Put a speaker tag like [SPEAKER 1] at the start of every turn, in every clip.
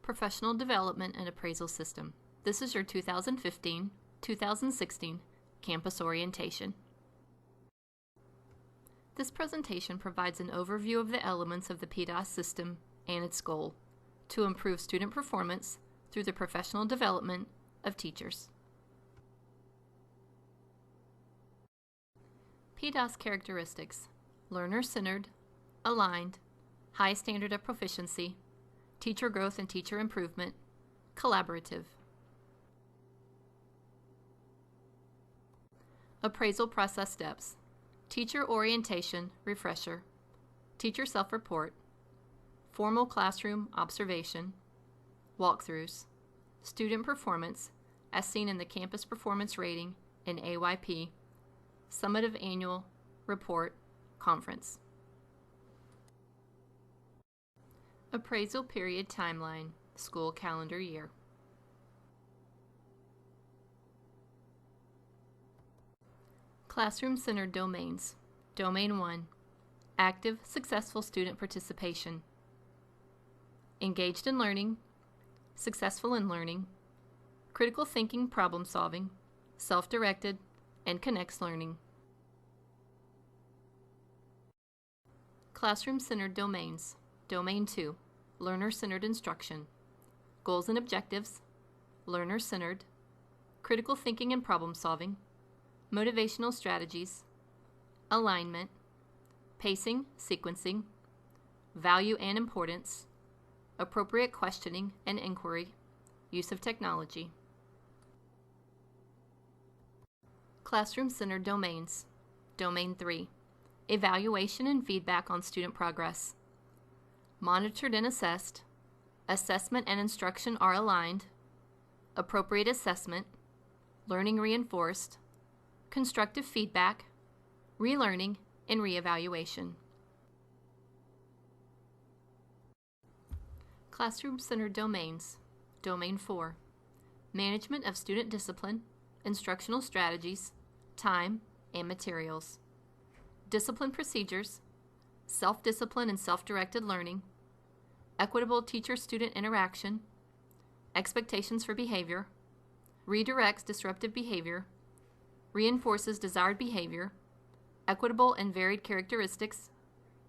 [SPEAKER 1] Professional Development and Appraisal System. This is your 2015-2016 Campus Orientation. This presentation provides an overview of the elements of the PDAS system and its goal, to improve student performance through the professional development of teachers. PDAS characteristics: learner-centered, aligned, high standard of proficiency, teacher growth and teacher improvement, collaborative. Appraisal process steps: teacher orientation, refresher, teacher self-report, formal classroom observation, walkthroughs, student performance as seen in the Campus Performance Rating and AYP, summative annual report, conference. Appraisal period timeline, school calendar year. Classroom-centered domains. Domain 1, active, successful student participation. Engaged in learning, successful in learning, critical thinking, problem solving, self-directed, and connects learning. Classroom-centered domains. Domain 2, learner-centered instruction. Goals and objectives, learner-centered, critical thinking and problem solving, motivational strategies, alignment, pacing, sequencing, value and importance, appropriate questioning and inquiry, use of technology. Classroom-centered domains. Domain 3, evaluation and feedback on student progress. Monitored and assessed, assessment and instruction are aligned, appropriate assessment, learning reinforced, constructive feedback, relearning, and reevaluation. Classroom-centered domains. Domain 4, management of student discipline, instructional strategies, time, and materials. Discipline procedures, self-discipline and self-directed learning, equitable teacher-student interaction, expectations for behavior, redirects disruptive behavior, reinforces desired behavior, equitable and varied characteristics,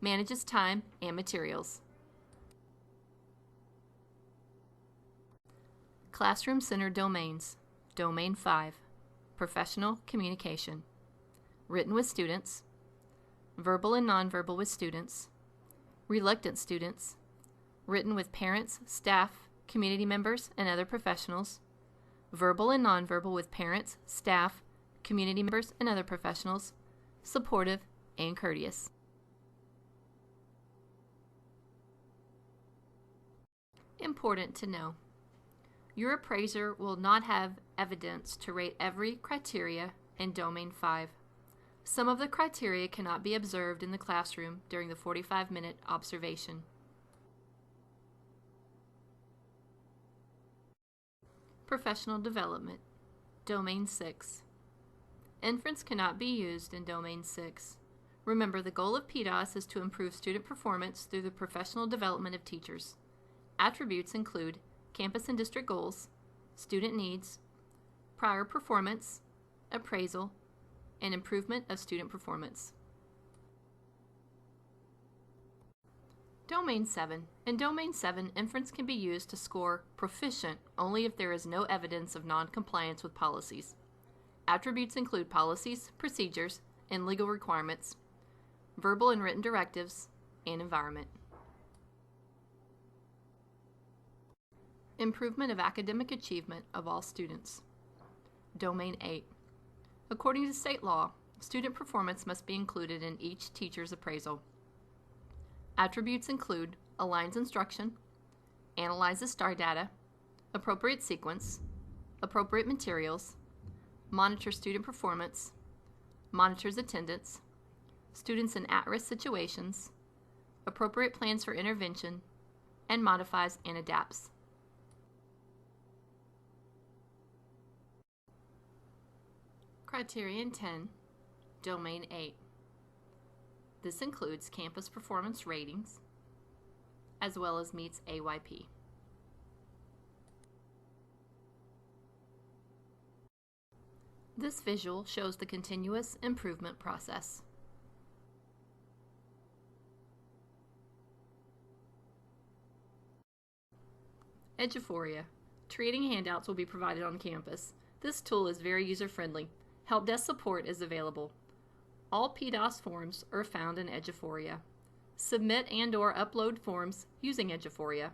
[SPEAKER 1] manages time and materials. Classroom-centered domains. Domain 5, professional communication. Written with students, verbal and nonverbal with students, reluctant students, written with parents, staff, community members, and other professionals, verbal and nonverbal with parents, staff, community members, and other professionals, supportive and courteous. Important to know: your appraiser will not have evidence to rate every criteria in Domain 5. Some of the criteria cannot be observed in the classroom during the 45-minute observation. Professional development. Domain 6. Inference cannot be used in Domain 6. Remember, the goal of PDAS is to improve student performance through the professional development of teachers. Attributes include campus and district goals, student needs, prior performance, appraisal, and improvement of student performance. Domain 7. In Domain 7, inference can be used to score proficient only if there is no evidence of non-compliance with policies. Attributes include policies, procedures, and legal requirements, verbal and written directives, and environment. Improvement of academic achievement of all students. Domain 8. According to state law, student performance must be included in each teacher's appraisal. Attributes include aligns instruction, analyzes STAR data, appropriate sequence, appropriate materials, monitors student performance, monitors attendance, students in at-risk situations, appropriate plans for intervention, and modifies and adapts. Criterion 10, Domain 8. This includes campus performance ratings, as well as meets AYP. This visual shows the continuous improvement process. Eduphoria. Creating handouts will be provided on campus. This tool is very user-friendly. Help desk support is available. All PDOS forms are found in Eduphoria. Submit and/or upload forms using Eduphoria.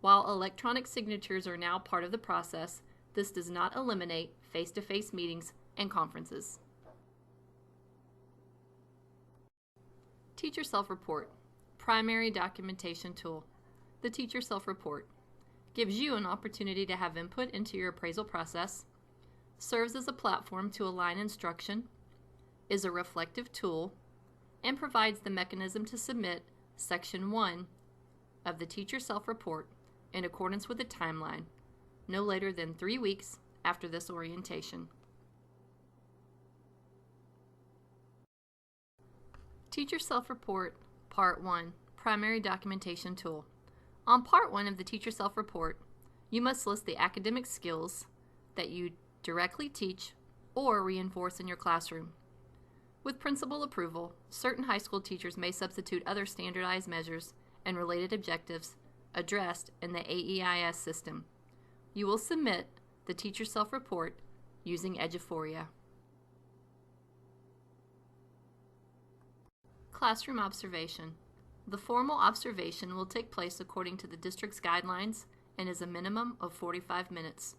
[SPEAKER 1] While electronic signatures are now part of the process, this does not eliminate face-to-face meetings and conferences. Teacher Self-Report, primary documentation tool. The Teacher Self-Report gives you an opportunity to have input into your appraisal process, serves as a platform to align instruction, is a reflective tool, and provides the mechanism to submit Section 1 of the Teacher Self-Report in accordance with the timeline, no later than 3 weeks after this orientation. Teacher Self-Report, Part 1, Primary Documentation Tool. On Part 1 of the Teacher Self-Report, you must list the academic skills that you directly teach or reinforce in your classroom. With principal approval, certain high school teachers may substitute other standardized measures and related objectives addressed in the AEIS system. You will submit the Teacher Self-Report using Eduphoria. Classroom observation. The formal observation will take place according to the district's guidelines and is a minimum of 45 minutes.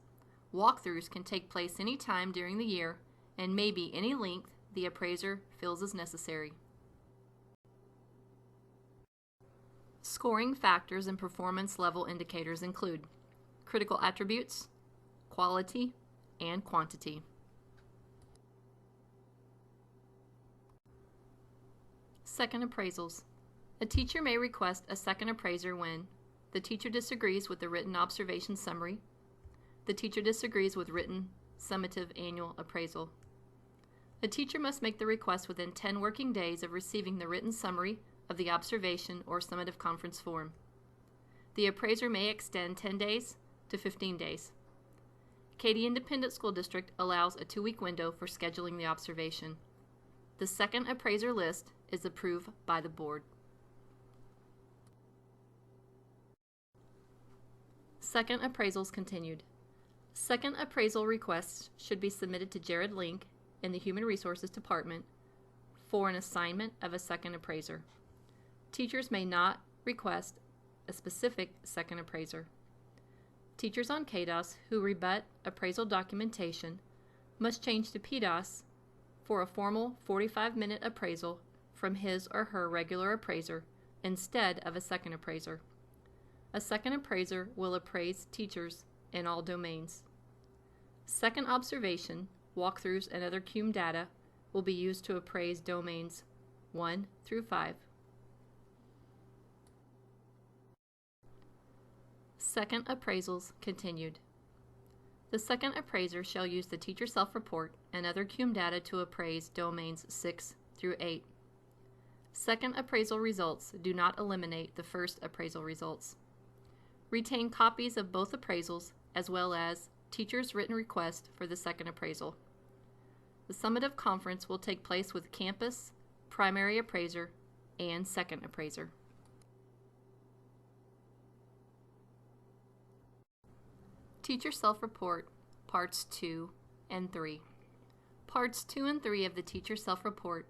[SPEAKER 1] Walkthroughs can take place any time during the year and may be any length the appraiser feels is necessary. Scoring factors and performance level indicators include critical attributes, quality, and quantity. Second appraisals. A teacher may request a second appraiser when the teacher disagrees with the written observation summary, the teacher disagrees with written summative annual appraisal. A teacher must make the request within 10 working days of receiving the written summary of the observation or summative conference form. The appraiser may extend 10 days to 15 days. Katy Independent School District allows a 2-week window for scheduling the observation. The second appraiser list is approved by the board. Second appraisals continued. Second appraisal requests should be submitted to Jared Link in the Human Resources Department for an assignment of a second appraiser. Teachers may not request a specific second appraiser. Teachers on KDOS who rebut appraisal documentation must change to PDOS for a formal 45-minute appraisal from his or her regular appraiser instead of a second appraiser. A second appraiser will appraise teachers in all domains. Second observation, walkthroughs, and other CUME data will be used to appraise domains 1 through 5. Second appraisals continued. The second appraiser shall use the Teacher Self-Report and other CUME data to appraise domains 6 through 8. Second appraisal results do not eliminate the first appraisal results. Retain copies of both appraisals as well as teacher's written request for the second appraisal. The summative conference will take place with campus, primary appraiser, and second appraiser. Teacher Self-Report, Parts 2 and 3. Parts 2 and 3 of the Teacher Self-Report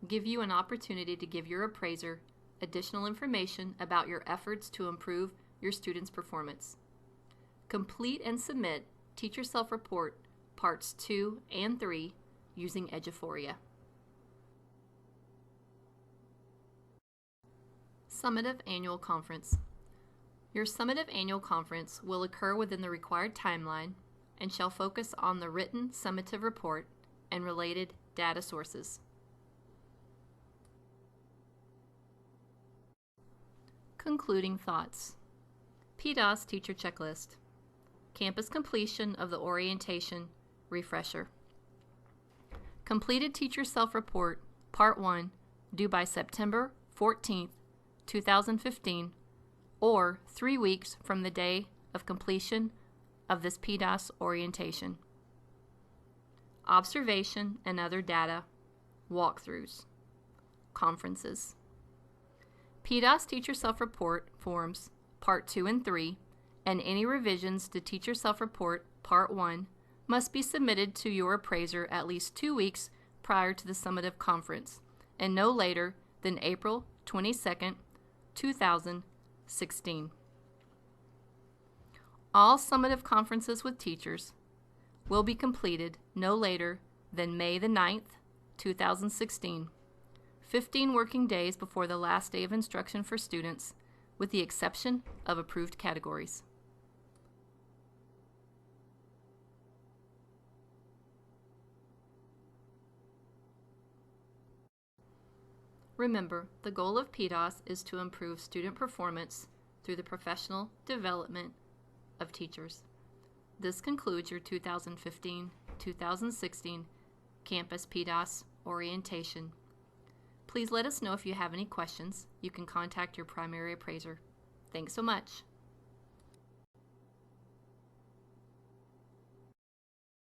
[SPEAKER 1] give you an opportunity to give your appraiser additional information about your efforts to improve your students' performance. Complete and submit Teacher Self-Report Parts 2 and 3 using Eduphoria. Summative Annual Conference. Your summative annual conference will occur within the required timeline and shall focus on the written summative report and related data sources. Concluding thoughts. PDOS Teacher Checklist. Campus completion of the orientation refresher. Completed Teacher Self-Report Part 1 due by September 14th, 2015 or 3 weeks from the day of completion of this PDOS orientation. observation and other data, walkthroughs, conferences. PDOS Teacher Self-Report Forms Part 2 and 3 and any revisions to Teacher Self-Report Part 1 must be submitted to your appraiser at least 2 weeks prior to the summative conference and no later than April 22, 2016. All summative conferences with teachers will be completed no later than May the 9th, 2016, 15 working days before the last day of instruction for students, with the exception of approved categories. Remember, the goal of PDOS is to improve student performance through the professional development of teachers. This concludes your 2015-2016 Campus PDOS orientation. Please let us know if you have any questions. You can contact your primary appraiser. Thanks so much.